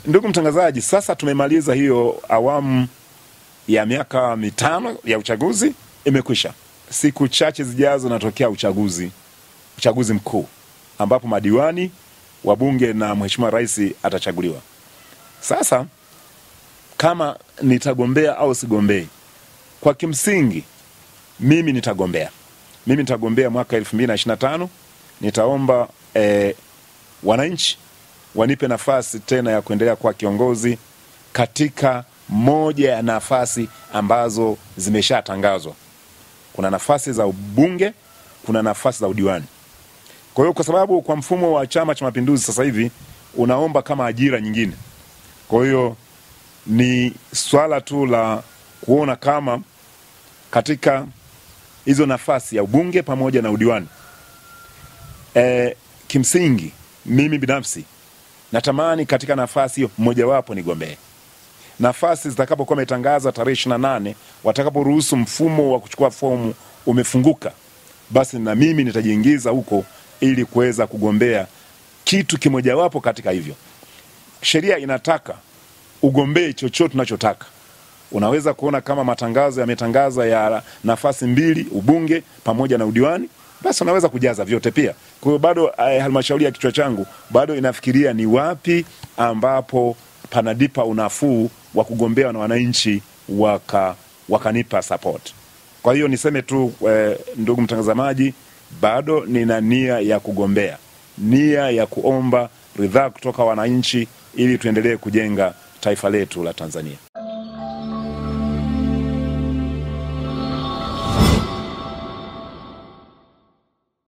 Ndugu mtangazaji, sasa tumemaliza hiyo awamu ya miaka 5 ya uchaguzi, imekwisha. Siku chache zijazo natokea uchaguzi mkuu ambapo madiwani, wabunge na Mheshimiwa Rais atachaguliwa. Sasa kama nitagombea au sigombei, kwa kimsingi mimi nitagombea. Mimi nitagombea mwaka 2025. Nitaomba wananchi wanipe nafasi tena ya kuendelea kuwa kiongozi katika moja ya nafasi ambazo zimeshatangazwa. Kuna nafasi za ubunge, kuna nafasi za udiwani. Kwa hiyo kwa sababu kwa mfumo wa Chama cha Mapinduzi sasa hivi unaomba kama ajira nyingine. Kwa hiyo ni swala tu la kuona kama katika hizo nafasi ya ubunge pamoja na udiwani, kimsingi mimi binafsi natamani katika nafasi hiyo mojawapo nigombee. Nafasi zitakapokuwa umetangazwa tarehe 28, watakaporuhusu mfumo wa kuchukua fomu umefunguka, basi na mimi nitajiingiza huko ili kuweza kugombea kitu kimojawapo katika hivyo. Sheria inataka ugombee chochote unachotaka. Unaweza kuona kama matangazo yametangaza ya nafasi 2, ubunge pamoja na udiwani, basi unaweza kujaza vyote pia. Kwa hiyo bado halmashauri ya kichwa changu bado inafikiria ni wapi ambapo panadipa unafuu wa kugombea na wananchi wakanipa support. Kwa hiyo niseme tu ndugu mtazamaji, bado nina nia ya kugombea, nia ya kuomba ridhaa kutoka wananchi ili tuendelee kujenga taifa letu la Tanzania.